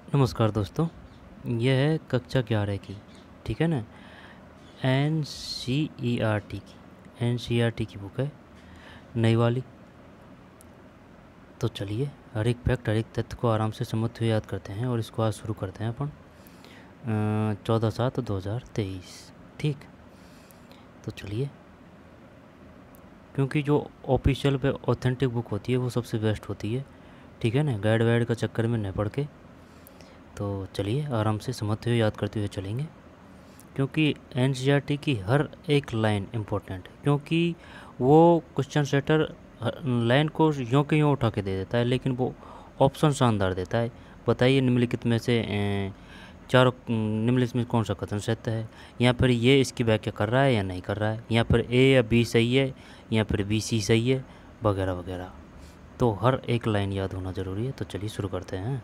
नमस्कार दोस्तों। यह है कक्षा 11 की, ठीक है ना। N C E R T की बुक है, नई वाली। तो चलिए, हर एक फैक्ट, हर एक तथ्य को आराम से समझते हुए याद करते हैं और इसको आज शुरू करते हैं अपन 14/7/2023। ठीक। तो चलिए, क्योंकि जो ऑफिशियल पे ऑथेंटिक बुक होती है वो सबसे बेस्ट होती है, ठीक है ना। गाइड वाइड का चक्कर में न पड़ के। तो चलिए, आराम से समझते हुए याद करते हुए चलेंगे, क्योंकि एनसीईआरटी की हर एक लाइन इम्पोर्टेंट है। क्योंकि वो क्वेश्चन सेटर लाइन को यूँ के यूँ उठा के दे देता है, लेकिन वो ऑप्शन शानदार देता है। बताइए, निम्नलिखित में से चारों निम्नलिखित में कौन सा कथन सत्य है। यहाँ पर ये इसकी व्याख्या कर रहा है या नहीं कर रहा है, यहाँ पर ए या बी सही है, यहाँ पर बी सी सही है, वगैरह वगैरह। तो हर एक लाइन याद होना ज़रूरी है। तो चलिए शुरू करते हैं।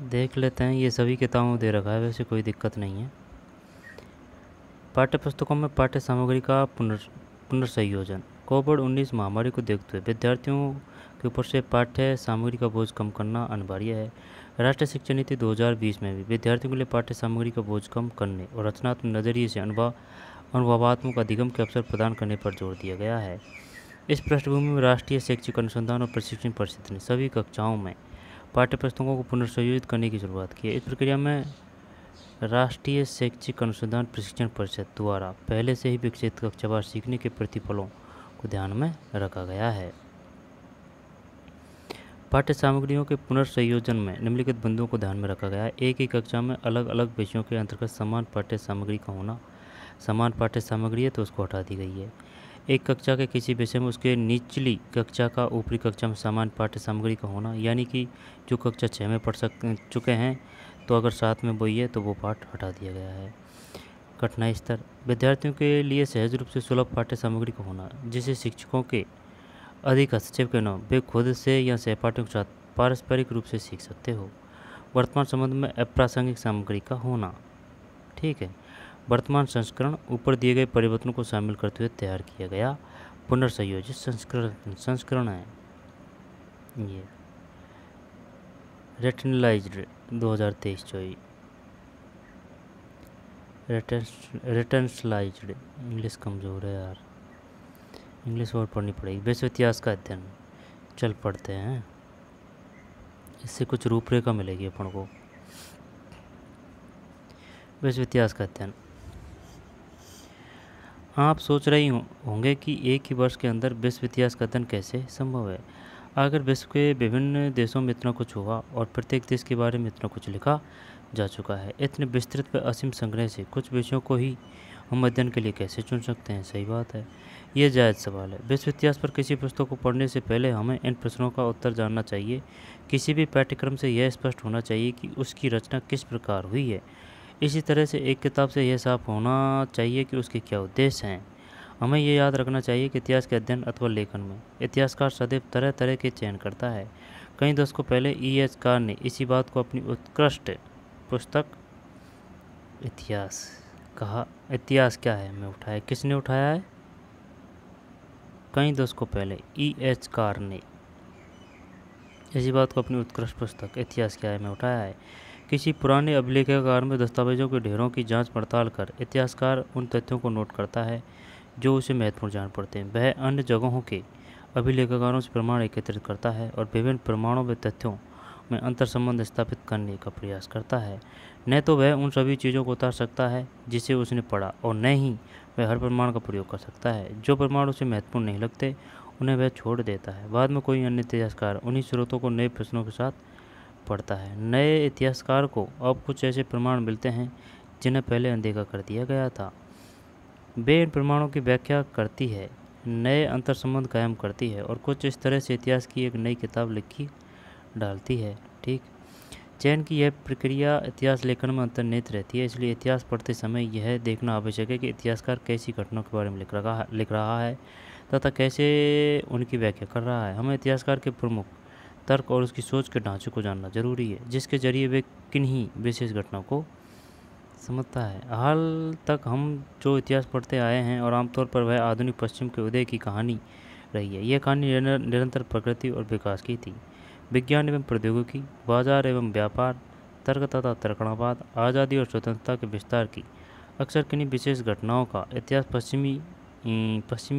देख लेते हैं, ये सभी किताबों में दे रखा है, वैसे कोई दिक्कत नहीं है। पाठ्य पुस्तकों में पाठ्य सामग्री का पुनर्संयोजन। कोविड-19 महामारी को देखते हुए विद्यार्थियों के ऊपर से पाठ्य सामग्री का बोझ कम करना अनिवार्य है। राष्ट्रीय शिक्षा नीति 2020 में भी विद्यार्थियों के लिए पाठ्य सामग्री का बोझ कम करने और रचनात्मक नजरिए से अनुभवात्मक अधिगम के अवसर प्रदान करने पर जोर दिया गया है। इस पृष्ठभूमि में राष्ट्रीय शैक्षिक अनुसंधान और प्रशिक्षण परिषद ने सभी कक्षाओं में पाठ्य पुस्तकों को पुनर्संयोजित करने की शुरुआत की है। इस प्रक्रिया में राष्ट्रीय शैक्षिक अनुसंधान प्रशिक्षण परिषद द्वारा पहले से ही विकसित कक्षावार सीखने के प्रतिफलों को ध्यान में रखा गया है। पाठ्य सामग्रियों के पुनर्संयोजन में निम्नलिखित बिंदुओं को ध्यान में रखा गया है। एक ही कक्षा में अलग अलग विषयों के अंतर्गत समान पाठ्य सामग्री का होना। समान पाठ्य सामग्री है तो उसको हटा दी गई है। एक कक्षा के किसी विषय में उसके निचली कक्षा का ऊपरी कक्षा में समान पाठ्य सामग्री का होना, यानी कि जो कक्षा 6 में पढ़ चुके हैं तो अगर 7 में वही है तो वो पाठ हटा दिया गया है। कठिनाई स्तर। विद्यार्थियों के लिए सहज रूप से सुलभ पाठ्य सामग्री का होना, जिसे शिक्षकों के अधिक हस्तक्षेप के न वे खुद से या सहपाठियों के साथ पारस्परिक रूप से सीख सकते हो। वर्तमान संबंध में अप्रासंगिक सामग्री का होना, ठीक है। वर्तमान संस्करण ऊपर दिए गए परिवर्तनों को शामिल करते हुए तैयार किया गया पुनर्संयोजित संस्करण है। ये रेटनलाइज्ड 2023-24। रेटनलाइज्ड, इंग्लिश कमज़ोर है यार, इंग्लिश और पढ़नी पड़ेगी। विश्व इतिहास का अध्ययन। चल पढ़ते हैं, इससे कुछ रूपरेखा मिलेगी अपन को। विश्व इतिहास का अध्ययन। आप सोच रही होंगे कि एक ही वर्ष के अंदर विश्व इतिहास का अध्ययन कैसे संभव है। अगर विश्व के विभिन्न देशों में इतना कुछ हुआ और प्रत्येक देश के बारे में इतना कुछ लिखा जा चुका है, इतने विस्तृत व असीम संग्रह से कुछ विषयों को ही हम अध्ययन के लिए कैसे चुन सकते हैं। सही बात है, ये जायज़ सवाल है। विश्व इतिहास पर किसी पुस्तक को पढ़ने से पहले हमें इन प्रश्नों का उत्तर जानना चाहिए। किसी भी पाठ्यक्रम से यह स्पष्ट होना चाहिए कि उसकी रचना किस प्रकार हुई है। इसी तरह से एक किताब से यह साफ होना चाहिए कि उसके क्या उद्देश्य हैं। हमें यह याद रखना चाहिए कि इतिहास के अध्ययन अथवा लेखन में इतिहासकार सदैव तरह तरह के चयन करता है। कई दशकों पहले E.H. कार ने इसी बात को अपनी उत्कृष्ट पुस्तक इतिहास कहा। इतिहास क्या है मैं उठाया, किसने उठाया है? कई दशकों पहले E.H. कार ने इसी बात को अपनी उत्कृष्ट पुस्तक इतिहास क्या है में उठाया है। किसी पुराने अभिलेखागार में दस्तावेजों के ढेरों की जांच पड़ताल कर इतिहासकार उन तथ्यों को नोट करता है जो उसे महत्वपूर्ण जान पड़ते हैं। वह अन्य जगहों के अभिलेखागारों से प्रमाण एकत्रित करता है और विभिन्न प्रमाणों व तथ्यों में अंतर संबंध स्थापित करने का प्रयास करता है। न तो वह उन सभी चीज़ों को उतार सकता है जिसे उसने पढ़ा, और न ही वह हर प्रमाण का प्रयोग कर सकता है। जो प्रमाण उसे महत्वपूर्ण नहीं लगते उन्हें वह छोड़ देता है। बाद में कोई अन्य इतिहासकार उन्हीं स्रोतों को नए प्रश्नों के साथ पढ़ता है। नए इतिहासकार को अब कुछ ऐसे प्रमाण मिलते हैं जिन्हें पहले अनदेखा कर दिया गया था। वे इन प्रमाणों की व्याख्या करती है, नए अंतर संबंध कायम करती है और कुछ इस तरह से इतिहास की एक नई किताब लिखी डालती है। ठीक। चयन की यह प्रक्रिया इतिहास लेखन में अंतर्निहित रहती है। इसलिए इतिहास पढ़ते समय यह देखना आवश्यक है कि इतिहासकार कैसी घटनाओं के बारे में लिख रहा है तथा कैसे उनकी व्याख्या कर रहा है। हमें इतिहासकार के प्रमुख तर्क और उसकी सोच के ढांचे को जानना जरूरी है, जिसके जरिए वे किन्हीं विशेष घटनाओं को समझता है। हाल तक हम जो इतिहास पढ़ते आए हैं और आमतौर पर वह आधुनिक पश्चिम के उदय की कहानी रही है। यह कहानी निरंतर प्रगति और विकास की थी। विज्ञान एवं प्रौद्योगिकी, बाजार एवं व्यापार, तर्क तथा तर्कणावाद, आज़ादी और स्वतंत्रता के विस्तार की अक्सर किन्हीं विशेष घटनाओं का इतिहास पश्चिमी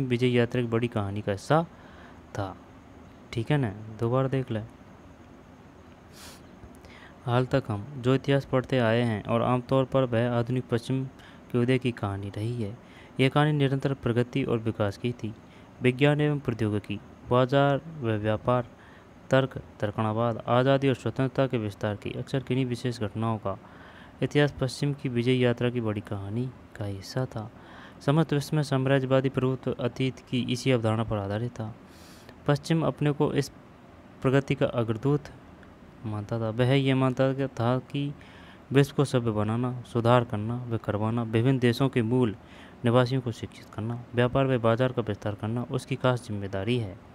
विजय यात्रा की बड़ी कहानी का हिस्सा था। ठीक है ना, दोबारा देख लें। हाल तक हम जो इतिहास पढ़ते आए हैं और आमतौर पर वह आधुनिक पश्चिम के उदय की कहानी रही है। यह कहानी निरंतर प्रगति और विकास की थी। विज्ञान एवं प्रौद्योगिकी, बाजार व व्यापार, तर्क तर्कणावाद, आज़ादी और स्वतंत्रता के विस्तार की अक्सर किन्हीं विशेष घटनाओं का इतिहास पश्चिम की विजय यात्रा की बड़ी कहानी का हिस्सा था। समस्त विश्व में साम्राज्यवादी प्रभुत्व अतीत की इसी अवधारणा पर आधारित था। पश्चिम अपने को इस प्रगति का अग्रदूत मानता था। वह यह मानता था कि विश्व को सभ्य बनाना, सुधार करना व करवाना, विभिन्न देशों के मूल निवासियों को शिक्षित करना, व्यापार व बाजार का विस्तार करना उसकी खास जिम्मेदारी है।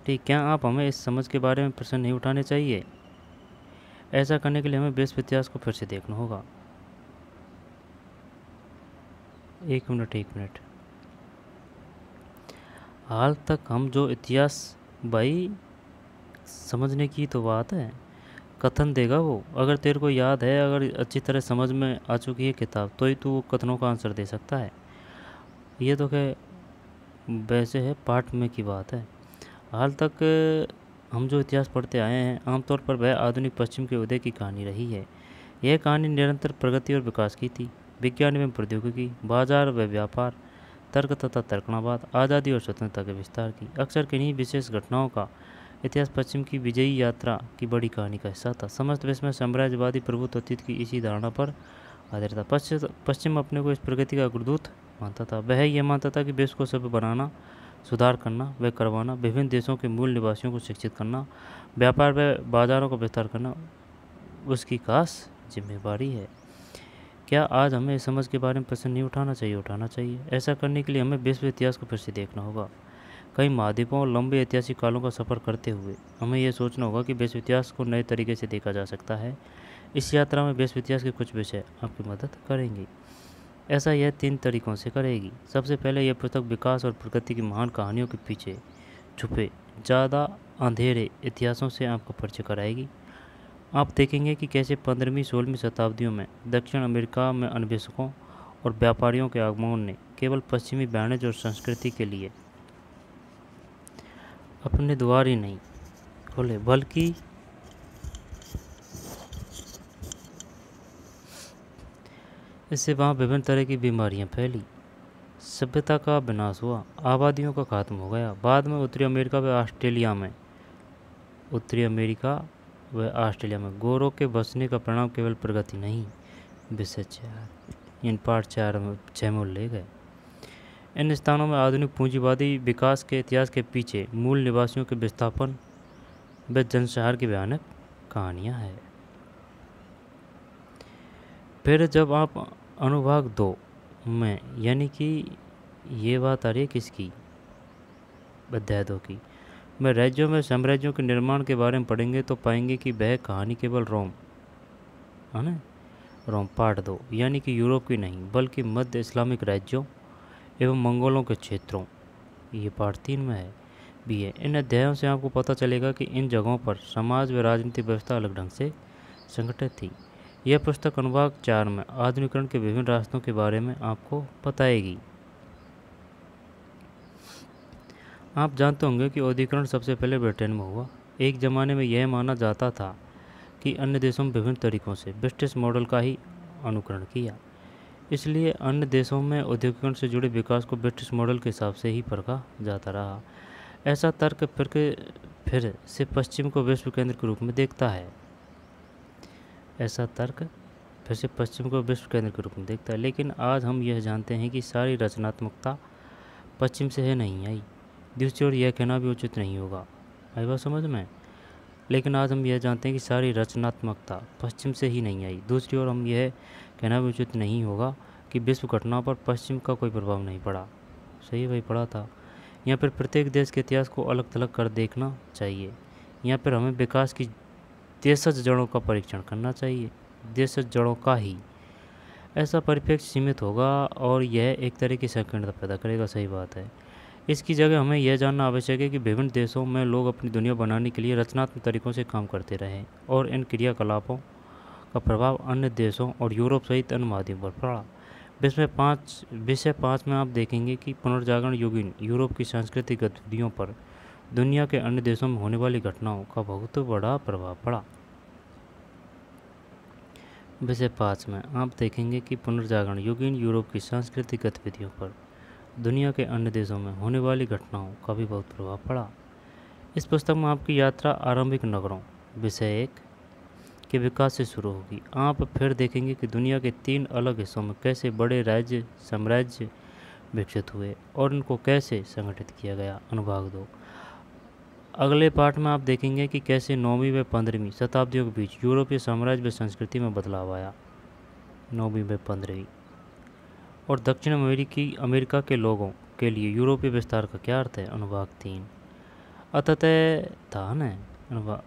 ठीक, क्या आप हमें इस समझ के बारे में प्रश्न नहीं उठाने चाहिए? ऐसा करने के लिए हमें विश्व इतिहास को फिर से देखना होगा। एक मिनट। हाल तक हम जो इतिहास, भाई समझने की तो बात है, कथन देगा वो। अगर तेरे को याद है, अगर अच्छी तरह समझ में आ चुकी है किताब, तो ही तू वो कथनों का आंसर दे सकता है। ये तो क्या वैसे है पाठ में की बात है। हाल तक हम जो इतिहास पढ़ते आए हैं, आमतौर पर वह आधुनिक पश्चिम के उदय की कहानी रही है। यह कहानी निरंतर प्रगति और विकास की थी। विज्ञान एवं प्रौद्योगिकी, बाजार व व्यापार, तर्क तथा तर्कणावाद, आज़ादी और स्वतंत्रता के विस्तार की अक्सर किन्हीं विशेष घटनाओं का इतिहास पश्चिम की विजयी यात्रा की बड़ी कहानी का हिस्सा था। समस्त विश्व में साम्राज्यवादी प्रभुत्व अतीत की इसी धारणा पर आधारित था। पश्चिम अपने को इस प्रगति का अग्रदूत मानता था। वह यह मानता था कि विश्व को सभ्य बनाना, सुधार करना व करवाना, विभिन्न देशों के मूल निवासियों को शिक्षित करना, व्यापार व बाजारों का विस्तार करना उसकी खास जिम्मेदारी है। क्या आज हमें इस समझ के बारे में प्रश्न नहीं उठाना चाहिए? उठाना चाहिए। ऐसा करने के लिए हमें विश्व इतिहास को फिर से देखना होगा। कई महाद्वीपों और लंबे ऐतिहासिक कालों का सफ़र करते हुए हमें यह सोचना होगा कि विश्व इतिहास को नए तरीके से देखा जा सकता है। इस यात्रा में विश्व इतिहास के कुछ विषय आपकी मदद करेंगे। ऐसा यह 3 तरीकों से करेगी। सबसे पहले यह पुस्तक विकास और प्रगति की महान कहानियों के पीछे छुपे ज़्यादा अंधेरे इतिहासों से आपको परिचय कराएगी। आप देखेंगे कि कैसे 15वीं-16वीं शताब्दियों में दक्षिण अमेरिका में अन्वेषकों और व्यापारियों के आगमन ने केवल पश्चिमी वाणिज्य और संस्कृति के लिए अपने द्वार ही नहीं खोले, बल्कि इससे वहाँ विभिन्न तरह की बीमारियाँ फैली, सभ्यता का विनाश हुआ, आबादियों का खात्मा हो गया। बाद में उत्तरी अमेरिका व ऑस्ट्रेलिया में गोरों के बसने का परिणाम केवल प्रगति नहीं, विषय 4 इन पार्ट 6 में उल्लेख है। इन स्थानों में आधुनिक पूंजीवादी विकास के इतिहास के पीछे मूल निवासियों के विस्थापन व जनसंहार की भयानक कहानियाँ हैं। फिर जब आप अनुभाग 2 में, यानी कि ये बात आ रही है किसकी, अध्याय 2 की, में राज्यों में साम्राज्यों के निर्माण के बारे में पढ़ेंगे तो पाएंगे कि वह कहानी केवल रोम पार्ट 2 यानी कि यूरोप की नहीं, बल्कि मध्य इस्लामिक राज्यों एवं मंगोलों के क्षेत्रों, ये पार्ट 3 में है भी है। इन अध्यायों से आपको पता चलेगा कि इन जगहों पर समाज व राजनीतिक व्यवस्था अलग ढंग से संगठित थी। यह पुस्तक अनुभाग 4 में आधुनिकीकरण के विभिन्न रास्तों के बारे में आपको बताएगी। आप जानते होंगे कि औद्योगिकरण सबसे पहले ब्रिटेन में हुआ। एक ज़माने में यह माना जाता था कि अन्य देशों में विभिन्न तरीक़ों से ब्रिटिश मॉडल का ही अनुकरण किया, इसलिए अन्य देशों में औद्योगिकरण से जुड़े विकास को ब्रिटिश मॉडल के हिसाब से ही परखा जाता रहा। ऐसा तर्क फिर से पश्चिम को विश्व केंद्र के रूप में देखता है। लेकिन आज हम यह जानते हैं कि सारी रचनात्मकता पश्चिम से है नहीं आई। दूसरी ओर यह कहना भी उचित नहीं होगा, आई बात समझ में। लेकिन आज हम यह जानते हैं कि सारी रचनात्मकता पश्चिम से ही नहीं आई। दूसरी ओर हम यह कहना भी उचित नहीं होगा कि विश्व घटनाओं पर पश्चिम का कोई प्रभाव नहीं पड़ा। सही वही पड़ा था। यहाँ पर प्रत्येक देश के इतिहास को अलग थलग कर देखना चाहिए। यहाँ पर हमें विकास की देशज जड़ों का परीक्षण करना चाहिए, देशज जड़ों का ही। ऐसा परिप्रेक्ष्य सीमित होगा और यह एक तरह की संकीर्णता पैदा करेगा। सही बात है। इसकी जगह हमें यह जानना आवश्यक है कि विभिन्न देशों में लोग अपनी दुनिया बनाने के लिए रचनात्मक तरीकों से काम करते रहे और इन क्रियाकलापों का प्रभाव अन्य देशों और यूरोप सहित अन्य महाद्वीपों पर पड़ा। विषय 5 में आप देखेंगे कि पुनर्जागरण युगीन यूरोप की सांस्कृतिक गतिविधियों पर दुनिया के अन्य देशों में होने वाली घटनाओं का बहुत बड़ा प्रभाव पड़ा। विषय 5 में आप देखेंगे कि पुनर्जागरण युगीन यूरोप की सांस्कृतिक गतिविधियों पर दुनिया के अन्य देशों में होने वाली घटनाओं का भी बहुत प्रभाव पड़ा। इस पुस्तक में आपकी यात्रा आरंभिक नगरों विषय 1 के विकास से शुरू होगी। आप फिर देखेंगे कि दुनिया के 3 अलग हिस्सों में कैसे बड़े राज्य साम्राज्य विकसित हुए और उनको कैसे संगठित किया गया। अनुभाग 2। अगले पाठ में आप देखेंगे कि कैसे 9वीं व 15वीं शताब्दियों के बीच यूरोपीय साम्राज्य व संस्कृति में बदलाव आया। 9वीं व 15वीं। और दक्षिण अमेरिका के लोगों के लिए यूरोपीय विस्तार का क्या अर्थ है। अनुभाग 3। अतः था न अनुभाग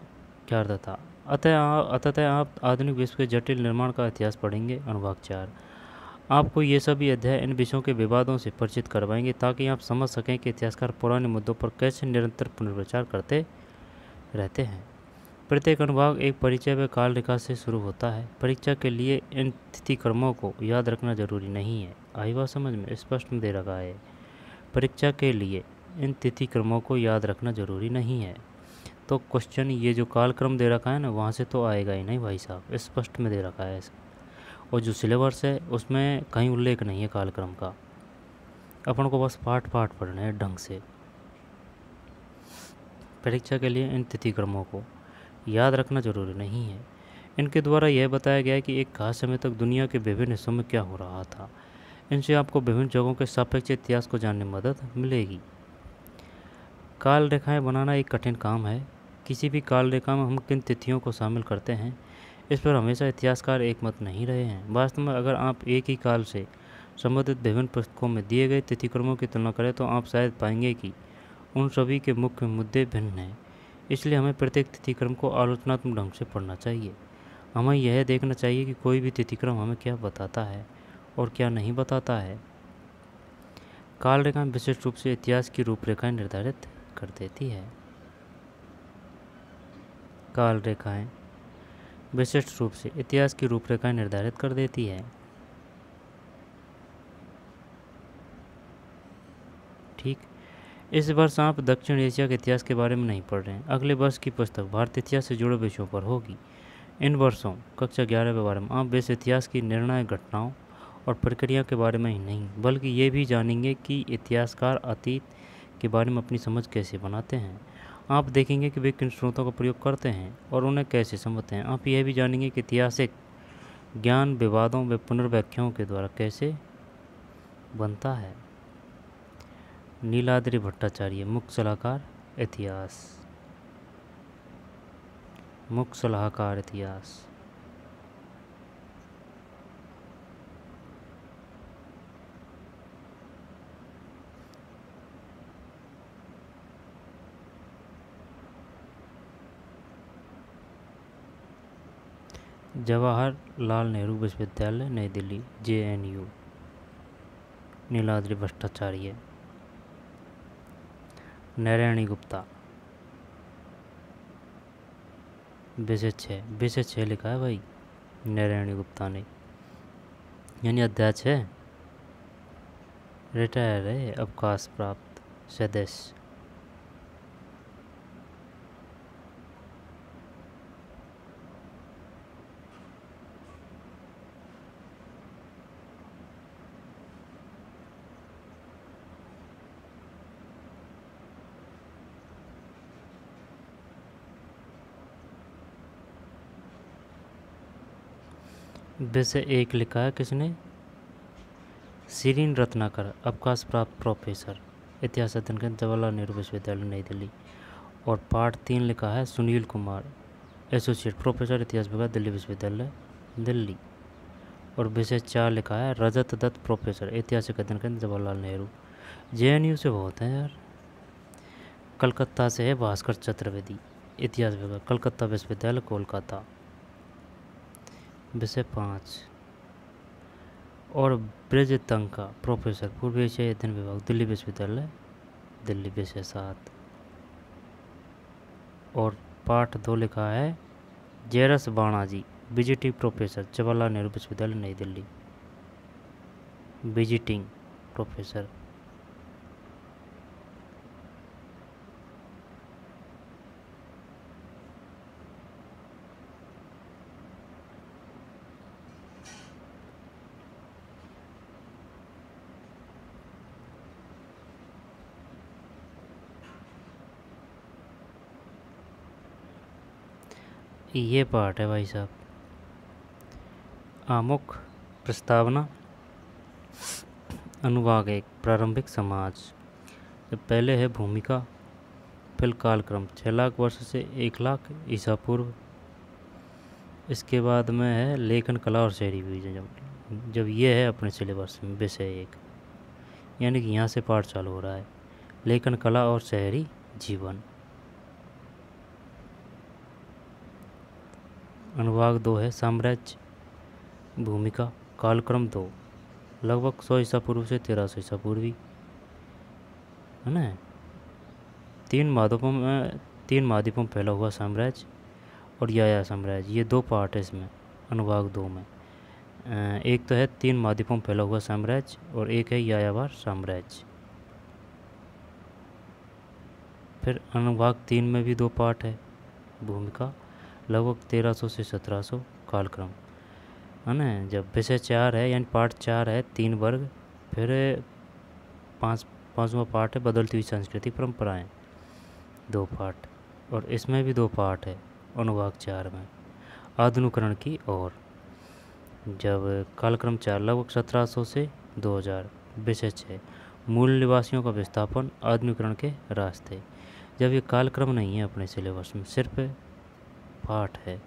क्या अर्थ था। अतः आप आधुनिक विश्व के जटिल निर्माण का इतिहास पढ़ेंगे। अनुभाग 4। आपको ये सभी अध्याय इन विषयों के विवादों से परिचित करवाएंगे ताकि आप समझ सकें कि इतिहासकार पुराने मुद्दों पर कैसे निरंतर पुनर्विचार करते रहते हैं। प्रत्येक अनुभाग एक परिचय व काल रेखा से शुरू होता है। परीक्षा के लिए इन तिथि क्रमों को याद रखना जरूरी नहीं है। आई बात समझ में? स्पष्ट में दे रखा है। परीक्षा के लिए इन तिथि क्रमों को याद रखना जरूरी नहीं है। तो क्वेश्चन ये जो कालक्रम दे रखा है ना, वहाँ से तो आएगा ही नहीं भाई साहब, स्पष्ट में दे रखा है ऐसा। और जो सिलेबस है उसमें कहीं उल्लेख नहीं है कालक्रम का। अपन को बस पाठ पढ़ना है ढंग से। परीक्षा के लिए इन तिथि क्रमों को याद रखना जरूरी नहीं है। इनके द्वारा यह बताया गया है कि एक खास समय तक दुनिया के विभिन्न हिस्सों में क्या हो रहा था। इनसे आपको विभिन्न जगहों के सापेक्ष इतिहास को जानने में मदद मिलेगी। काल रेखाएं बनाना एक कठिन काम है। किसी भी काल रेखा में हम किन तिथियों को शामिल करते हैं, इस पर हमेशा इतिहासकार एकमत नहीं रहे हैं। वास्तव में अगर आप एक ही काल से संबंधित विभिन्न पुस्तकों में दिए गए तिथिक्रमों की तुलना करें तो आप शायद पाएंगे कि उन सभी के मुख्य मुद्दे भिन्न हैं। इसलिए हमें प्रत्येक तिथिक्रम को आलोचनात्मक ढंग से पढ़ना चाहिए। हमें यह देखना चाहिए कि कोई भी तिथिक्रम हमें क्या बताता है और क्या नहीं बताता है। काल रेखाएं विशिष्ट रूप से इतिहास की रूपरेखाएं निर्धारित कर देती है। काल रेखाएं विशिष्ट रूप से इतिहास की रूपरेखाएं निर्धारित कर देती है। ठीक। इस वर्ष आप दक्षिण एशिया के इतिहास के बारे में नहीं पढ़ रहे हैं। अगले वर्ष की पुस्तक भारतीय इतिहास से जुड़े विषयों पर होगी। इन वर्षों कक्षा 11 के बारे में आप विश्व इतिहास की निर्णायक घटनाओं और प्रक्रिया के बारे में ही नहीं बल्कि ये भी जानेंगे कि इतिहासकार अतीत के बारे में अपनी समझ कैसे बनाते हैं। आप देखेंगे कि वे किन स्रोतों का प्रयोग करते हैं और उन्हें कैसे समझते हैं। आप यह भी जानेंगे कि ऐतिहासिक ज्ञान विवादों व पुनर्व्याख्याओं के द्वारा कैसे बनता है। नीलाद्रि भट्टाचार्य, मुख्य सलाहकार इतिहास। मुख्य सलाहकार इतिहास। जवाहरलाल नेहरू विश्वविद्यालय नई दिल्ली JNU। नीलाद्रि भट्टाचार्य। नारायणी गुप्ता। विषय 6 लिखा है भाई नारायणी गुप्ता ने, यानी अध्याय 6। रिटायर है, अवकाश प्राप्त सदस्य। विषय 1 लिखा है किसने? शिरीन रत्नाकर, अवकाश प्राप्त प्रोफेसर, इतिहास अध्ययन केंद्र जवाहरलाल नेहरू विश्वविद्यालय नई दिल्ली। और पार्ट 3 लिखा है सुनील कुमार, एसोसिएट प्रोफेसर, इतिहास विभाग, दिल्ली विश्वविद्यालय दिल्ली। और विषय 4 लिखा है रजत दत्त, प्रोफेसर, ऐतिहासिक अध्ययन केंद्र जवाहरलाल नेहरू। JNU से बहुत हैं यार। कलकत्ता से है भास्कर चतुर्वेदी। इतिहास विभाग, कलकत्ता विश्वविद्यालय कोलकाता। विषय 5। और ब्रजतंका प्रोफेसर, पूर्व एशिया अध्ययन विभाग, दिल्ली विश्वविद्यालय दिल्ली। विषय 7। और पाठ 2 लिखा है जेरस बाणाजी, विजिटिंग प्रोफेसर, जवाहरलाल नेहरू विश्वविद्यालय नई दिल्ली। Visiting professor. ये पार्ट है भाई साहब, आमुख प्रस्तावना अनुभाग 1, प्रारंभिक समाज। पहले है भूमिका, फिर कालक्रम 6 लाख वर्ष से 1 लाख ईसा पूर्व। इसके बाद में है लेखन कला और शहरी विजन। जब ये है अपने सिलेबस में विषय 1, यानी कि यहाँ से पाठ चालू हो रहा है, लेखन कला और शहरी जीवन। अनुभाग 2 है साम्राज्य, भूमिका, कालक्रम 2, लगभग 100 ईसा पूर्व से 1300 ईसा पूर्वी, है ना। 3 महाद्वीपों में फैला हुआ साम्राज्य और याया साम्राज्य, ये 2 पार्ट है इसमें अनुभाग 2 में। एक तो है 3 महाद्वीपों में फैला हुआ साम्राज्य और एक है यायावर साम्राज्य। फिर अनुभाग 3 में भी 2 पार्ट है, भूमिका, लगभग 1300 से 1700, कालक्रम, है ना। जब विषय 4 है यानी पार्ट 4 है 3 वर्ग, फिर पाँचवा पार्ट है बदलती हुई संस्कृति परंपराएं, 2 पार्ट। और इसमें भी 2 पार्ट है अनुभाग 4 में, आधुनिकरण की ओर। जब कालक्रम 4 लगभग 1700 से 2000, विषय 6 मूल निवासियों का विस्थापन, आधुनिकरण के रास्ते। जब ये कालक्रम नहीं है अपने सिलेबस में, सिर्फ पार्ट है,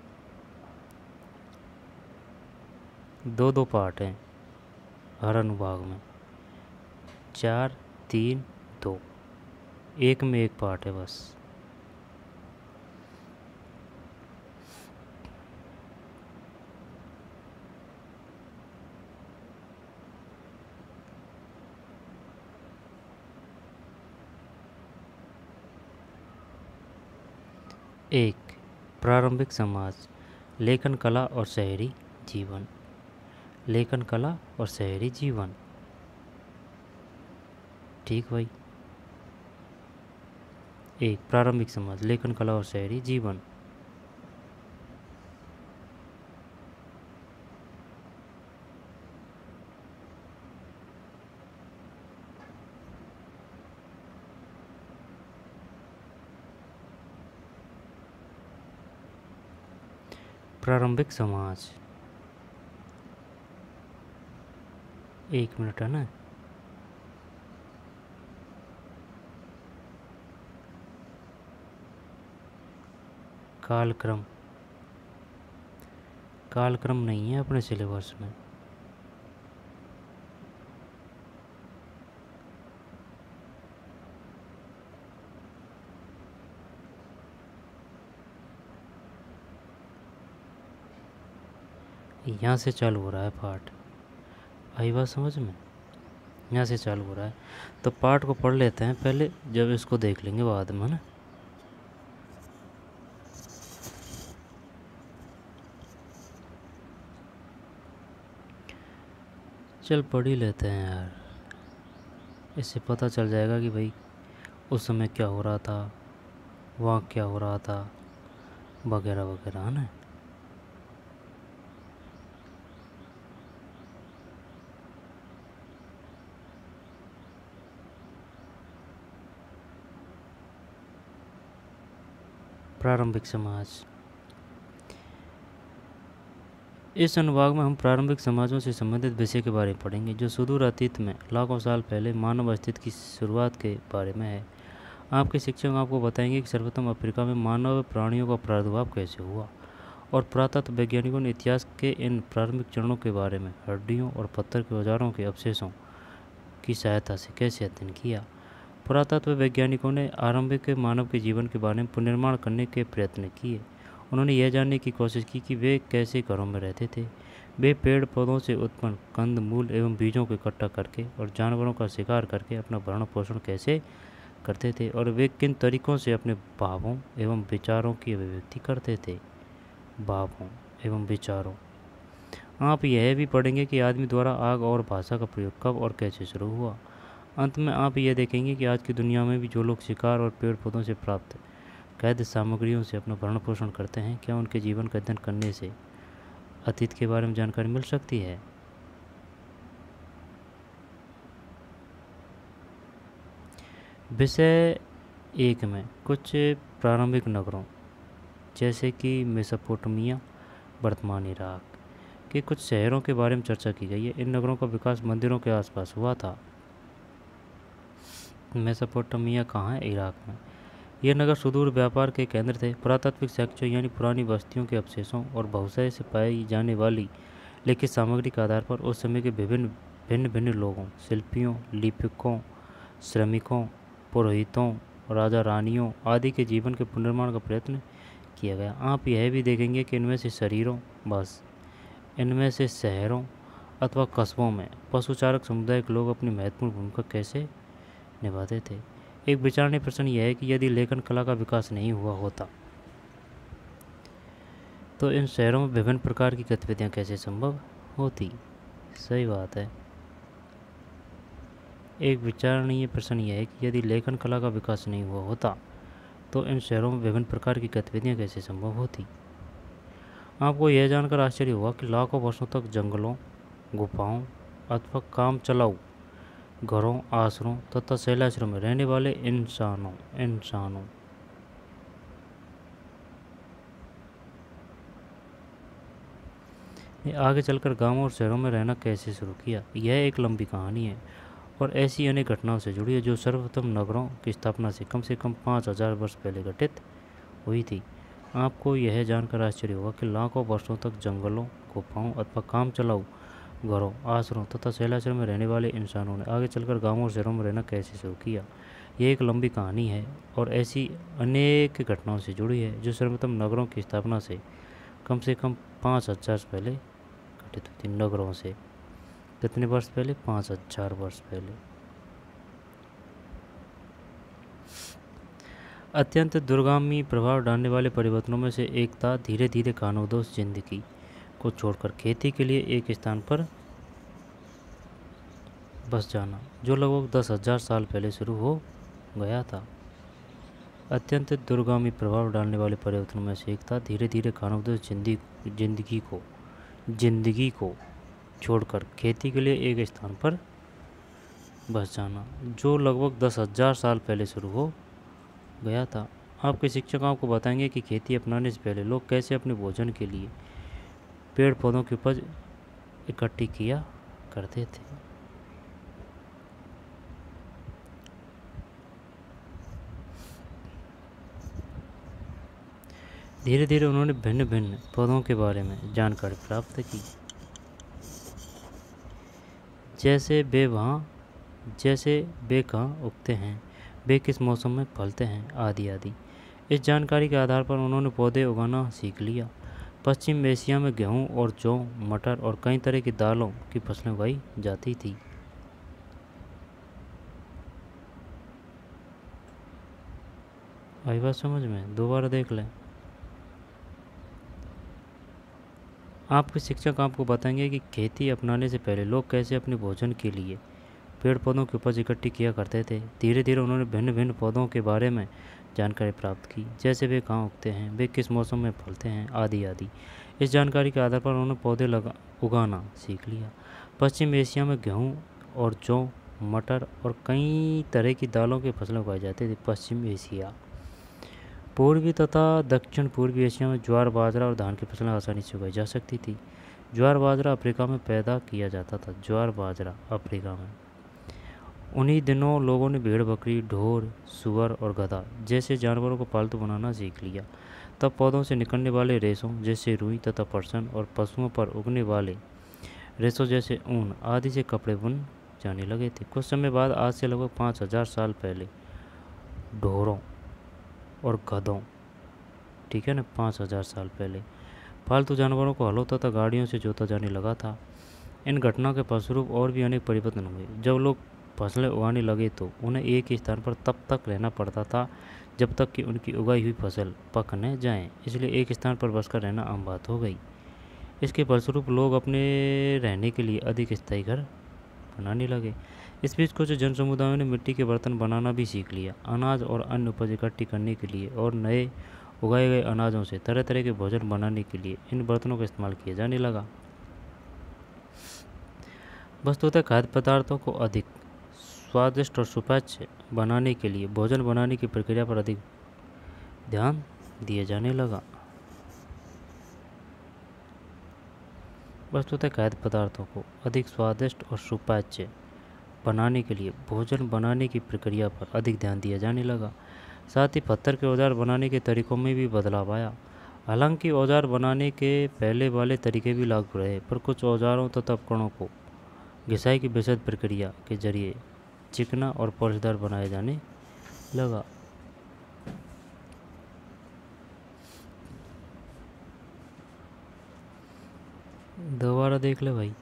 2 पार्ट हैं हर अनुभाग में, 4, 3, 2, एक में 1 पार्ट है बस। एक, प्रारंभिक समाज, लेखन कला और शहरी जीवन। लेखन कला और शहरी जीवन, ठीक भाई। 1, प्रारंभिक समाज, लेखन कला और शहरी जीवन। प्रारंभिक समाज, 1 मिनट है ना। कालक्रम, कालक्रम नहीं है अपने सिलेबस में। यहाँ से चालू हो रहा है पाठ, आई बात समझ में, यहाँ से चालू हो रहा है। तो पाठ को पढ़ लेते हैं पहले, जब इसको देख लेंगे बाद में, है ना। चल पढ़ ही लेते हैं यार, इससे पता चल जाएगा कि भाई उस समय क्या हो रहा था, वहाँ क्या हो रहा था, वगैरह वगैरह, है ना। प्रारंभिक समाज, इस अनुभाग में हम प्रारंभिक समाजों से संबंधित विषय के बारे में पढ़ेंगे, जो सुदूर अतीत में लाखों साल पहले मानव अस्तित्व की शुरुआत के बारे में है। आपके शिक्षक आपको बताएंगे कि सर्वप्रथम अफ्रीका में मानव प्राणियों का प्रादुर्भाव कैसे हुआ, और पुरातत्व वैज्ञानिकों ने इतिहास के इन प्रारंभिक चरणों के बारे में हड्डियों और पत्थर के औजारों के अवशेषों की सहायता से कैसे अध्ययन किया। पुरातत्व वैज्ञानिकों ने आरंभिक मानव के जीवन के बारे में पुनर्निर्माण करने के प्रयत्न किए। उन्होंने यह जानने की कोशिश की कि वे कैसे घरों में रहते थे। वे पेड़ पौधों से उत्पन्न कंद मूल एवं बीजों को इकट्ठा करके और जानवरों का शिकार करके अपना भरण पोषण कैसे करते थे और वे किन तरीकों से अपने भावों एवं विचारों की अभिव्यक्ति करते थे। भावों एवं विचारों। आप यह भी पढ़ेंगे कि आदमी द्वारा आग और भाषा का प्रयोग कब और कैसे शुरू हुआ। अंत में आप यह देखेंगे कि आज की दुनिया में भी जो लोग शिकार और पेड़ पौधों से प्राप्त खाद्य सामग्रियों से अपना भरण पोषण करते हैं, क्या उनके जीवन का अध्ययन करने से अतीत के बारे में जानकारी मिल सकती है। विषय 1 में कुछ प्रारंभिक नगरों जैसे कि मेसोपोटामिया वर्तमान इराक के कुछ शहरों के बारे में चर्चा की गई है। इन नगरों का विकास मंदिरों के आसपास हुआ था। मेसोपोटामिया कहाँ है? इराक में। ये नगर सुदूर व्यापार के केंद्र थे। पुरातात्विक साक्ष्यों यानी पुरानी बस्तियों के अवशेषों और बहुशय से पाई जाने वाली लिखित सामग्री के आधार पर उस समय के भिन्न भिन्न लोगों, शिल्पियों, लिपिकों, श्रमिकों, पुरोहितों, राजा रानियों आदि के जीवन के पुनर्निर्माण का प्रयत्न किया गया। आप यह भी देखेंगे कि इनमें से शहरों अथवा कस्बों में पशुचारक समुदाय के लोग अपनी महत्वपूर्ण भूमिका कैसे निभाते थे। एक विचारणीय प्रश्न यह है कि यदि लेखन कला का विकास नहीं हुआ होता तो इन शहरों में विभिन्न प्रकार की गतिविधियां कैसे संभव होती। सही बात है। एक विचारणीय प्रश्न यह है कि यदि लेखन कला का विकास नहीं हुआ होता तो इन शहरों में विभिन्न प्रकार की गतिविधियां कैसे संभव होती। आपको यह जानकर आश्चर्य हुआ कि लाखों वर्षों तक जंगलों, गुफाओं अथवा काम चलाऊ घरों, आश्रमों तथा शैलाश्रमों में रहने वाले इंसानों ने आगे चलकर गांवों और शहरों में रहना कैसे शुरू किया। यह एक लंबी कहानी है और ऐसी अनेक घटनाओं से जुड़ी है जो सर्वप्रथम नगरों की स्थापना से कम 5000 वर्ष पहले घटित हुई थी। आपको यह जानकर आश्चर्य होगा कि लाखों वर्षों तक जंगलों, गुफाओं अथवा काम चलाऊ घरों, आश्रमों तथा शैलाश्रम में रहने वाले इंसानों ने आगे चलकर गांवों और शहरों में रहना कैसे शुरू किया। यह एक लंबी कहानी है और ऐसी अनेक घटनाओं से जुड़ी है जो सर्वप्रथम नगरों की स्थापना से कम 5000 पहले घटित हुई थी। नगरों से कितने वर्ष पहले? 5000 वर्ष पहले। अत्यंत दूरगामी प्रभाव डालने वाले परिवर्तनों में से एक था धीरे धीरे कानूनोदोष जिंदगी को छोड़कर खेती के लिए एक स्थान पर बस जाना, जो लगभग 10,000 साल पहले शुरू हो गया था। अत्यंत दूरगामी प्रभाव डालने वाले परिवर्तनों में से एक था धीरे धीरे कानूनोदोष जिंदगी को छोड़कर खेती के लिए एक स्थान पर बस जाना, जो लगभग 10,000 साल पहले शुरू हो गया था। आपके शिक्षक आपको बताएंगे कि खेती अपनाने से पहले लोग कैसे अपने भोजन के लिए पेड़ पौधों की उपज इकट्ठी किया करते थे। धीरे धीरे उन्होंने भिन्न भिन्न पौधों के बारे में जानकारी प्राप्त की, जैसे वे कहाँ उगते हैं, वे किस मौसम में फलते हैं आदि आदि। इस जानकारी के आधार पर उन्होंने पौधे उगाना सीख लिया। पश्चिम एशिया में गेहूं और जौ, मटर और कई तरह की दालों की फसलें उगाई जाती थी। आई बात समझ में? दोबारा देख लें। आपके शिक्षक आपको बताएंगे कि खेती अपनाने से पहले लोग कैसे अपने भोजन के लिए पेड़ पौधों की उपज इकट्ठी किया करते थे। धीरे धीरे उन्होंने भिन्न भिन्न पौधों के बारे में जानकारी प्राप्त की, जैसे वे कहाँ उगते हैं, वे किस मौसम में फलते हैं आदि आदि। इस जानकारी के आधार पर उन्होंने पौधे उगाना सीख लिया। पश्चिम एशिया में गेहूँ और जौ, मटर और कई तरह की दालों की फसलें उगाई जाती थी। पश्चिम एशिया। पूर्वी तथा दक्षिण पूर्वी एशिया में ज्वार, बाजरा और धान की फसलें आसानी से उगाई जा सकती थी। ज्वार बाजरा अफ्रीका में पैदा किया जाता था। ज्वार बाजरा अफ्रीका में। उन्हीं दिनों लोगों ने भेड़, बकरी, ढोर, सुअर और गधा जैसे जानवरों को पालतू बनाना सीख लिया। तब पौधों से निकलने वाले रेशों जैसे रुई तथा पटसन और पशुओं पर उगने वाले रेशों जैसे ऊन आदि से कपड़े बुन जाने लगे थे। कुछ समय बाद, आज से लगभग 5000 साल पहले, ढोरों और गधों, ठीक है ना, 5000 साल पहले पालतू जानवरों को हलों तथा गाड़ियों से जोता जाने लगा था। इन घटनाओं के फलस्वरूप और भी अनेक परिवर्तन हुए। जब लोग फसलें उगाने लगे तो उन्हें एक ही स्थान पर तब तक रहना पड़ता था जब तक कि उनकी उगाई हुई फसल पक न जाए, इसलिए एक स्थान पर बसकर रहना आम बात हो गई। इसके फलस्वरूप लोग अपने रहने के लिए अधिक स्थायी घर बनाने लगे। इस बीच कुछ जन समुदायों ने मिट्टी के बर्तन बनाना भी सीख लिया। अनाज और अन्य उपज इकट्ठी करने के लिए और नए उगाए गए अनाजों से तरह तरह के भोजन बनाने के लिए इन बर्तनों का इस्तेमाल किया जाने लगा। वस्तुतः खाद्य पदार्थों को अधिक स्वादिष्ट और सुपाच्य बनाने के लिए भोजन बनाने की प्रक्रिया पर अधिक ध्यान दिया जाने लगा। वस्तुतः खाद्य पदार्थों को अधिक स्वादिष्ट और सुपाच्य बनाने के लिए भोजन बनाने की प्रक्रिया पर अधिक ध्यान दिया जाने लगा। साथ ही पत्थर के औजार बनाने के तरीकों में भी बदलाव आया। हालांकि औजार बनाने के पहले वाले तरीके भी लागू रहे, पर कुछ औजारों तथा उपकरणों को घिसाई की विशद प्रक्रिया के जरिए चिकना और पॉलिशदार बनाया जाने लगा। दोबारा देख ले भाई।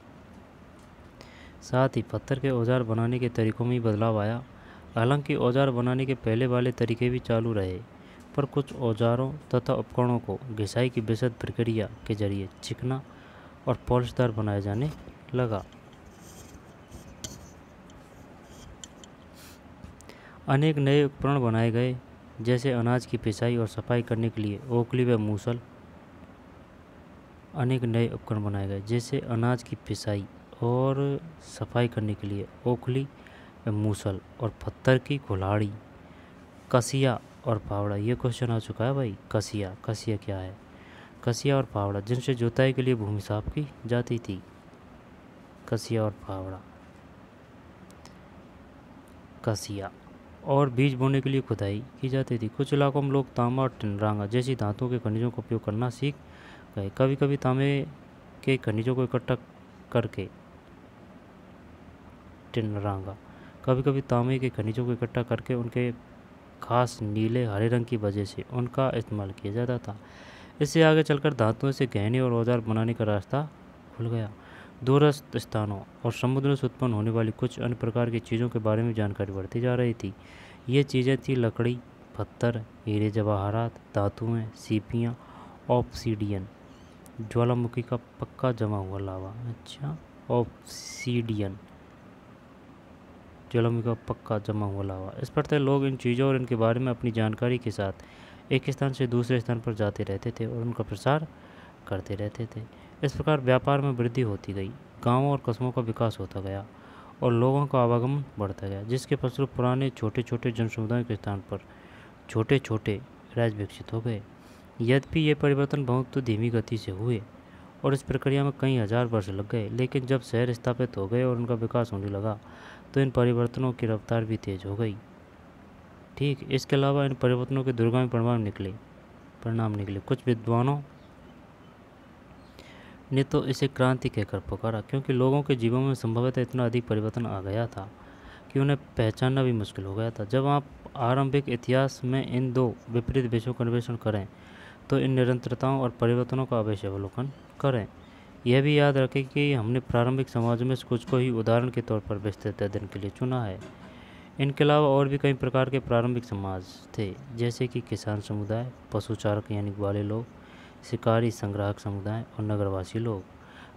साथ ही पत्थर के औजार बनाने के तरीकों में बदलाव आया। हालांकि औजार बनाने के पहले वाले तरीके भी चालू रहे, पर कुछ औजारों तथा उपकरणों को घिसाई की विशद प्रक्रिया के जरिए चिकना और पॉलिशदार बनाया जाने लगा। अनेक नए उपकरण बनाए गए, जैसे अनाज की पिसाई और सफाई करने के लिए ओखली व मूसल। अनेक नए उपकरण बनाए गए, जैसे अनाज की पिसाई और सफाई करने के लिए ओखली व मूसल और पत्थर की कुल्हाड़ी, कसिया और फावड़ा। ये क्वेश्चन आ चुका है भाई। कसिया क्या है? कसिया और फावड़ा, जिनसे जुताई के लिए भूमि साफ की जाती थी। कसिया और फावड़ा। कसिया और बीज बोने के लिए खुदाई की जाती थी। कुछ इलाकों में लोग तांबा और टिनरांगा जैसी धातुओं के खनिजों का उपयोग करना सीख गए। कभी कभी तांबे के खनिजों को इकट्ठा करके उनके खास नीले हरे रंग की वजह से उनका इस्तेमाल किया जाता था। इससे आगे चलकर धातुओं से गहने और औजार बनाने का रास्ता खुल गया। दूरस्थ स्थानों और समुद्रों से उत्पन्न होने वाली कुछ अन्य प्रकार की चीज़ों के बारे में जानकारी बढ़ती जा रही थी। ये चीज़ें थी लकड़ी, पत्थर, हीरे जवाहरात, धातुएं, सीपियाँ, ऑब्सीडियन, ज्वालामुखी का पक्का जमा हुआ लावा। अच्छा, ऑब्सीडियन, ज्वालामुखी का पक्का जमा हुआ लावा। इस प्रकार लोग इन चीज़ों और इनके बारे में अपनी जानकारी के साथ एक स्थान से दूसरे स्थान पर जाते रहते थे और उनका प्रसार करते रहते थे। इस प्रकार व्यापार में वृद्धि होती गई, गांवों और कस्बों का विकास होता गया और लोगों का आवागमन बढ़ता गया, जिसके फलस्वरूप पुराने छोटे छोटे जनसमुदायों के स्थान पर छोटे छोटे राज्य विकसित हो गए। यद्यपि ये परिवर्तन बहुत धीमी गति से हुए और इस प्रक्रिया में कई हजार वर्ष लग गए, लेकिन जब शहर स्थापित हो गए और उनका विकास होने लगा तो इन परिवर्तनों की रफ्तार भी तेज हो गई। ठीक, इसके अलावा इन परिवर्तनों के दूरगामी परिणाम निकले। कुछ विद्वानों ने तो इसे क्रांति कहकर पुकारा, क्योंकि लोगों के जीवन में संभवतः इतना अधिक परिवर्तन आ गया था कि उन्हें पहचानना भी मुश्किल हो गया था। जब आप आरंभिक इतिहास में इन दो विपरीत विषयों का अन्वेषण करें तो इन निरंतरताओं और परिवर्तनों का अवश्य अवलोकन करें। यह भी याद रखें कि हमने प्रारंभिक समाजों में से कुछ को ही उदाहरण के तौर पर विस्तृत अध्ययन के लिए चुना है। इनके अलावा और भी कई प्रकार के प्रारंभिक समाज थे, जैसे कि किसान समुदाय, पशुचारक यानी ग्वाले लोग, शिकारी संग्राहक समुदाय और नगरवासी लोग।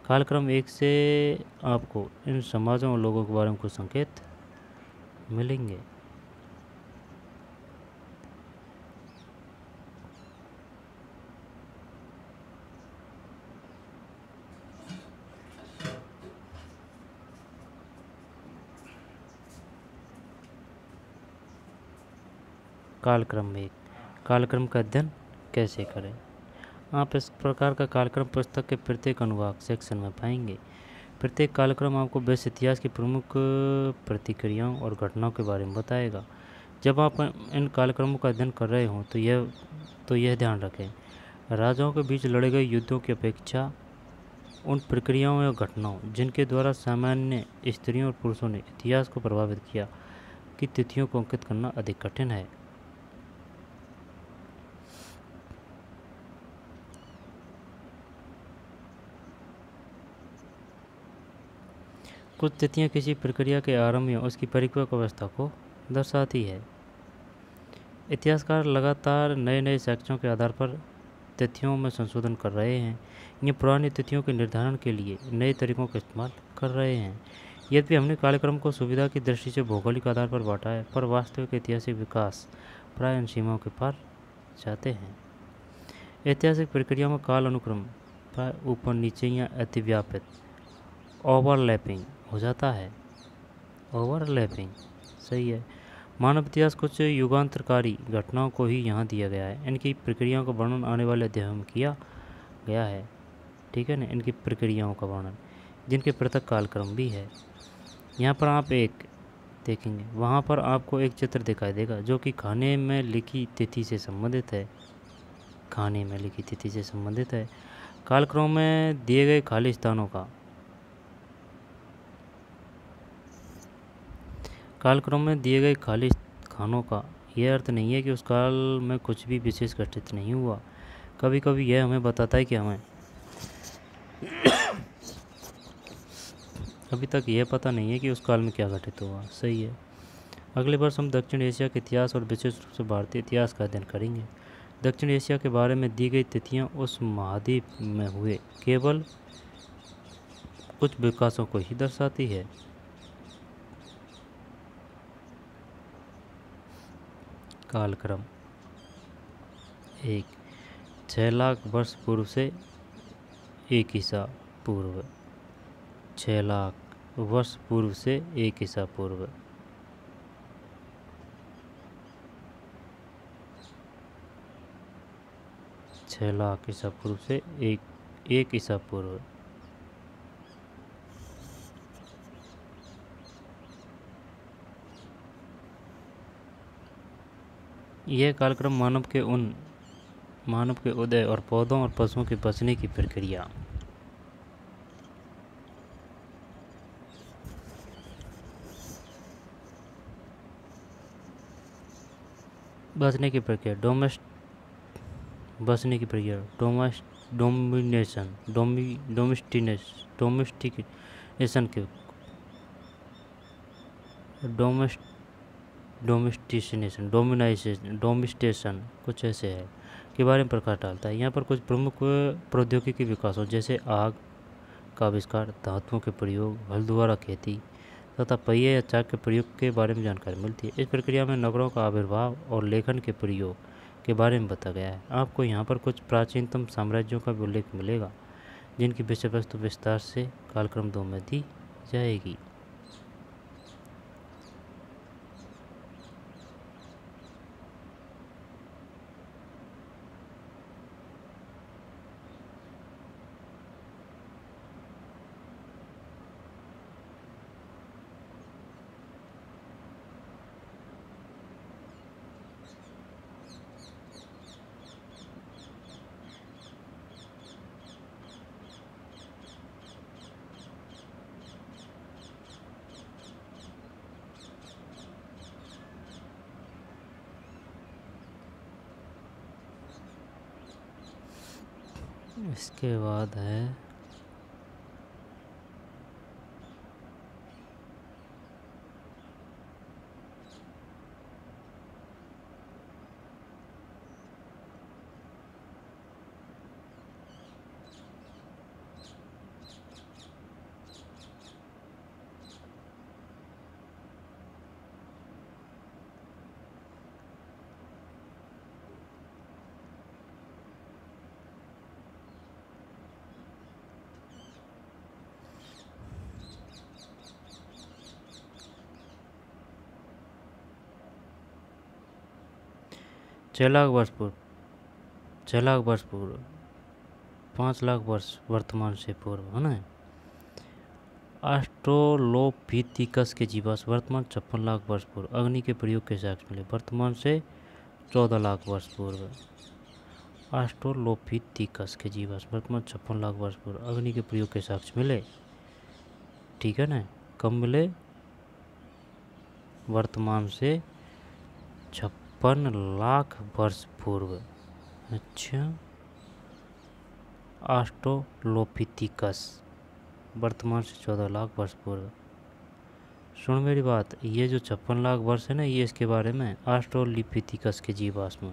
कालक्रम 1 से आपको इन समाजों और लोगों के बारे में कुछ संकेत मिलेंगे। कालक्रम 1, कालक्रम का अध्ययन कैसे करें। आप इस प्रकार का कालक्रम पुस्तक के प्रत्येक अनुभाग सेक्शन में पाएंगे। प्रत्येक कालक्रम आपको विश्व इतिहास की प्रमुख प्रतिक्रियाओं और घटनाओं के बारे में बताएगा। जब आप इन कालक्रमों का अध्ययन कर रहे हों तो यह ध्यान रखें, राजाओं के बीच लड़े गए युद्धों की अपेक्षा उन प्रक्रियाओं या घटनाओं जिनके द्वारा सामान्य स्त्रियों और पुरुषों ने इतिहास को प्रभावित किया की तिथियों को अंकित करना अधिक कठिन है। कुछ तिथियां किसी प्रक्रिया के आरंभ या उसकी परिपक्व अवस्था को दर्शाती है। इतिहासकार लगातार नए नए साक्ष्यों के आधार पर तिथियों में संशोधन कर रहे हैं। ये पुरानी तिथियों के निर्धारण के लिए नए तरीकों का इस्तेमाल कर रहे हैं। यद्यपि हमने कार्यक्रम को सुविधा की दृष्टि से भौगोलिक आधार पर बांटा है, पर वास्तविक ऐतिहासिक विकास प्राय इन सीमाओं के पार जाते हैं। ऐतिहासिक प्रक्रिया में काल अनुक्रम प्राय ऊपर नीचे या अतिव्यापित ओवरलैपिंग हो जाता है। ओवरलैपिंग सही है। मानव इतिहास कुछ युगांतरकारी घटनाओं को ही यहाँ दिया गया है। इनकी प्रक्रियाओं का वर्णन आने वाले अध्यायों में किया गया है। ठीक है ना, इनकी प्रक्रियाओं का वर्णन, जिनके पृथक कालक्रम भी है। यहाँ पर आप एक देखेंगे, वहाँ पर आपको एक चित्र दिखाई देगा जो कि खाने में लिखी तिथि से संबंधित है। खाने में लिखी तिथि से संबंधित है। कालक्रम में दिए गए खाली स्थानों का कालक्रम में दिए गए खाली खानों का यह अर्थ नहीं है कि उस काल में कुछ भी विशेष घटित नहीं हुआ। कभी कभी यह हमें बताता है कि हमें अभी तक यह पता नहीं है कि उस काल में क्या घटित हुआ। सही है। अगले वर्ष हम दक्षिण एशिया के इतिहास और विशेष रूप से भारतीय इतिहास का अध्ययन करेंगे। दक्षिण एशिया के बारे में दी गई तिथियां उस महाद्वीप में हुए केवल कुछ विकासों को ही दर्शाती है। कालक्रम 1, 6 लाख वर्ष पूर्व से 1 ईसा पूर्व। 6 लाख वर्ष पूर्व से 1 ईसा पूर्व। 6 लाख ईसा पूर्व से 1 ईसा पूर्व। यह कालक्रम मानव के उदय और पौधों और पशुओं के बचने की प्रक्रिया डोमिस्टेशन कुछ ऐसे है के बारे में प्रकाश डालता है। यहाँ पर कुछ प्रमुख प्रौद्योगिकी विकासों जैसे आग का आविष्कार, धातुओं के प्रयोग, हल द्वारा खेती तथा पहिए या चाक के प्रयोग के बारे में जानकारी मिलती है। इस प्रक्रिया में नगरों का आविर्भाव और लेखन के प्रयोग के बारे में बताया गया है। आपको यहाँ पर कुछ प्राचीनतम साम्राज्यों का भी उल्लेख मिलेगा जिनकी विषय वस्तु विस्तार से कालक्रम 2 में दी जाएगी। इसके बाद है छः लाख वर्ष पूर्व 5 लाख वर्ष वर्तमान से पूर्व है ना। ऑस्ट्रोलोपिथिकस के जीवाश्म वर्तमान 56 लाख वर्ष पूर्व। अग्नि के प्रयोग के साक्ष्य मिले वर्तमान से 14 लाख वर्ष पूर्व। ऑस्ट्रोलोपिथिकस के जीवाश्म वर्तमान 56 लाख वर्ष पूर्व अग्नि के प्रयोग के साक्ष्य मिले। ठीक है ना, कब मिले? वर्तमान से 56 लाख वर्ष पूर्व। अच्छा, ऑस्ट्रोलोपिथिकस वर्तमान से 14 लाख वर्ष पूर्व। सुन मेरी बात, ये जो 56 लाख वर्ष है ना, ये इसके बारे में ऑस्ट्रोलोपिथिकस के जीवाश्म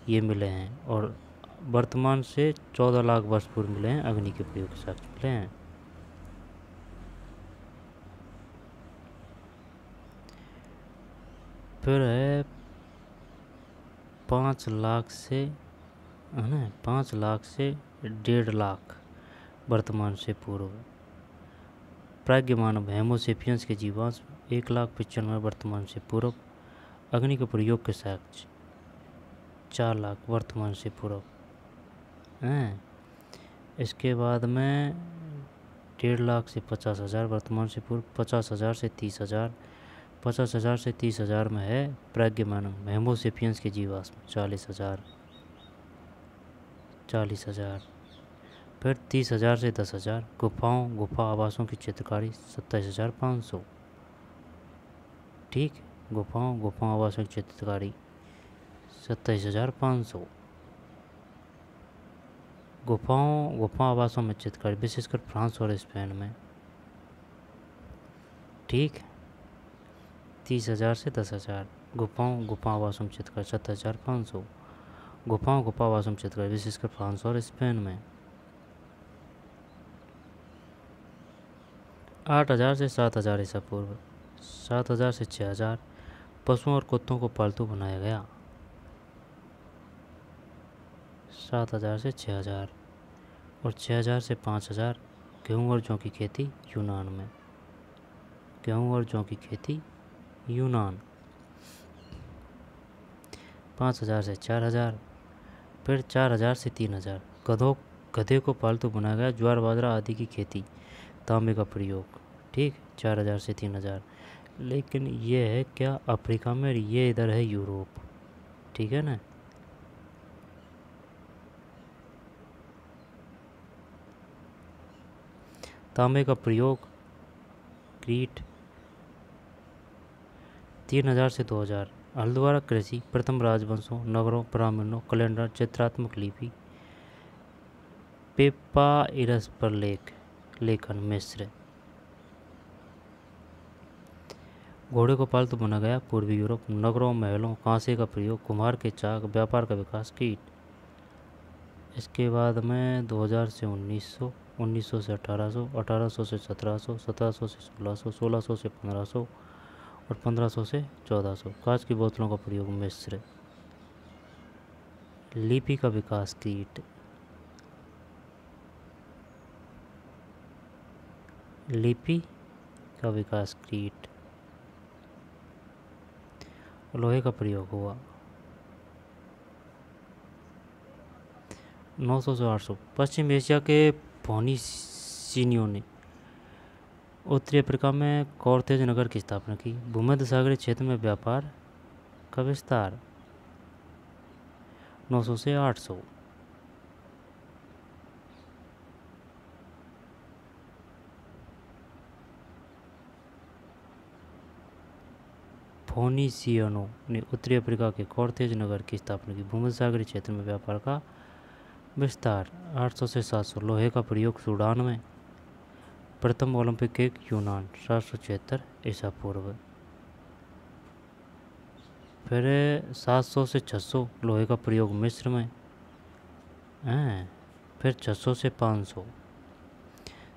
ये मिले हैं, और वर्तमान से 14 लाख वर्ष पूर्व मिले हैं, अग्नि के प्रयोग के साथ मिले हैं। फिर है 5 लाख से, है ना, 5 लाख से 1.5 लाख वर्तमान से पूर्व प्राज्ञ मानव होमोसेपियंस के जीवाश्म 1,95,000 वर्तमान से पूर्व अग्नि के प्रयोग के साक्ष्य 4 लाख वर्तमान से पूर्व हैं। इसके बाद में 1.5 लाख से 50,000 वर्तमान से पूर्व, 50,000 से 30,000, 50,000 से 30,000 में है प्राज्ञ मानव होमोसेपियंस के जीवाश्म 40,000, 40,000। फिर 30,000 से 10,000 गुफा आवासों की चित्रकारी 27,500। ठीक, गुफा आवासों की चित्रकारी 27,500। गुफा आवासों में चित्रकारी विशेषकर फ्रांस और स्पेन में। ठीक, 30,000 से 10,000 गुफा आवासों में चित्रकारी 27,500। गुफा आवासों में चित्रकारी विशेषकर फ्रांस और स्पेन में। 8,000 से 7,000 ईसा पूर्व, 7,000 से 6,000 पशुओं और कुत्तों को पालतू बनाया गया। 7,000 से 6,000 और 6,000 से 5,000 गेहूँ और जौ की खेती यूनान में। गेहूँ और जौ की खेती यूनान। 5,000 से 4,000, फिर 4,000 से 3,000 गधे को पालतू बनाया गया। ज्वार बाजरा आदि की खेती, तांबे का प्रयोग। ठीक, 4,000 से 3,000। लेकिन ये है क्या अफ्रीका में, ये इधर है यूरोप। ठीक है ना। तांबे का प्रयोग क्रीट 3,000 से 2,000। हल द्वारा कृषि, प्रथम राजवंशों, नगरों, ब्राह्मणों, कैलेंडर, चित्रात्मक लिपि, पेपाइरस पर लेखन मिस्र। घोड़े को पालतू बना गया पूर्वी यूरोप। नगरों, महलों, कांसे का प्रयोग, कुम्हार के चाक, व्यापार का विकास, कीट। इसके बाद में 2000 से 1900, 1900 से 1800, 1800 से 1700, 1700 से 1600, 1600 से 1500 और 1500 से 1400 कांच की बोतलों का प्रयोग मिस्र। लिपि का विकास कीट। लिपि का विकास कीट। लोहे का प्रयोग हुआ 900 से 800। पश्चिम एशिया के फोनिशियनों ने उत्तरी अफ्रीका में कॉर्थेज नगर की स्थापना की। भूमध्य सागरीय क्षेत्र में व्यापार का विस्तार 900 से 800। फोनिशियनों ने उत्तरी अफ्रीका के कॉर्थेज नगर की स्थापना की। भूमध्य सागरीय क्षेत्र में व्यापार का विस्तार 800 से 700। लोहे का प्रयोग सूडान में। प्रथम ओलंपिक गेम यूनान 776 ईसा पूर्व। फिर 700 से 600 लोहे का प्रयोग मिस्र में। फिर 600 से 500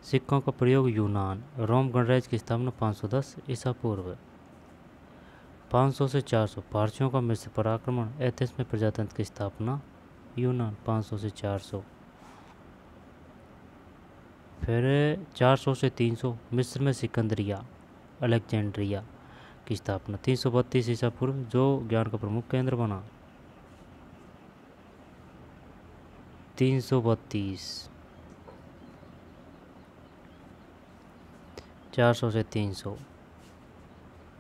सिक्कों का प्रयोग यूनान। रोम गणराज्य की स्थापना 510 ईसा पूर्व। 500 से 400 पारसियों का मिस्र पर आक्रमण। एथेंस में प्रजातंत्र की स्थापना यूनान 500 से 400। फिर 400 से 300 मिस्र में सिकंदरिया अलेक्जेंड्रिया की स्थापना 332 ईसा पूर्व, जो ज्ञान का प्रमुख केंद्र बना। 332 400 से 300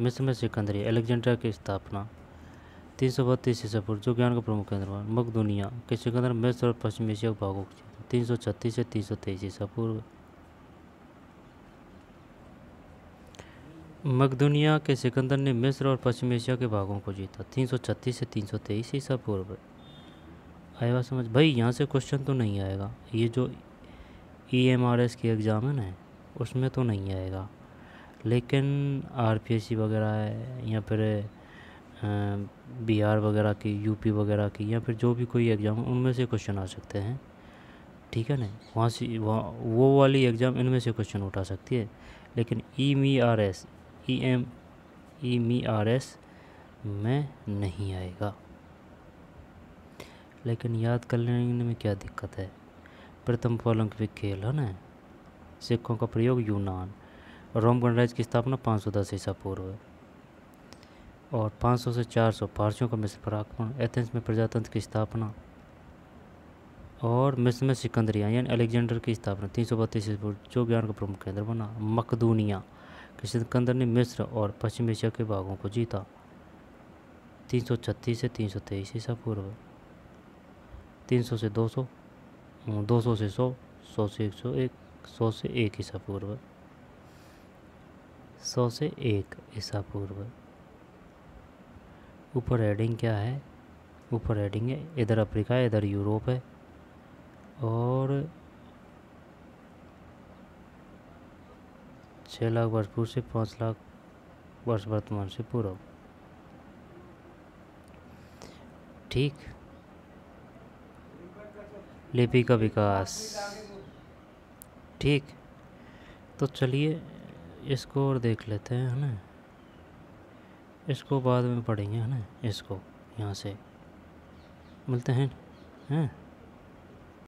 मिस्र में सिकंदरिया अलेक्जेंड्रिया की स्थापना 332 ईसा पूर्व जो ज्ञान का प्रमुख केंद्र बना। मकदूनिया के सिकंदर मिस्र और पश्चिम एशिया के भागों को जीता। 336 से 323 ईसा पूर्व। मकदूनिया के सिकंदर ने मिस्र और पश्चिम एशिया के भागों को जीता। 336 से 323 ईसा पूर्व। आएगा समझ भाई? यहाँ से क्वेश्चन तो नहीं आएगा, ये जो EMRS की एग्ज़ाम है ना उसमें तो नहीं आएगा, लेकिन RPSC वगैरह है या फिर बिहार वगैरह की, यूपी वगैरह की, या फिर जो भी कोई एग्ज़ाम उनमें से क्वेश्चन आ सकते हैं। ठीक है ना, वहाँ से वो वाली एग्ज़ाम इनमें से क्वेश्चन उठा सकती है, लेकिन EMRS में नहीं आएगा। लेकिन याद कर लेने में क्या दिक्कत है? प्रथम ओलंपिक खेल है ना, सिक्कों का प्रयोग यूनान। रोम गणराज्य की स्थापना 510 ईसा पूर्व। और 500 से 400 पारसियों का मिस्र पर आक्रमण। एथेंस में प्रजातंत्र की स्थापना और मिस्र में सिकंदरिया यानी अलेक्जेंडर की स्थापना 332 ईसा पूर्व जो ज्ञान का प्रमुख केंद्र बना। मकदूनिया के सिकंदर ने मिस्र और पश्चिम एशिया के भागों को जीता। 336 से 323 ईसा पूर्व। 300 से 200, 200 से 100, 100 से 101, 100 से 1 ईसा पूर्व। 100 से 1 ईसा पूर्व। ऊपर हेडिंग क्या है? ऊपर हेडिंग है इधर अफ्रीका है, इधर यूरोप है, और 6 लाख वर्ष पूर्व से 5 लाख वर्ष वर्तमान से पूर्व। ठीक। लिपि का विकास। ठीक, तो चलिए इसको और देख लेते हैं, है ना। इसको बाद में पढ़ेंगे, है ना। इसको यहाँ से मिलते हैं, हैं।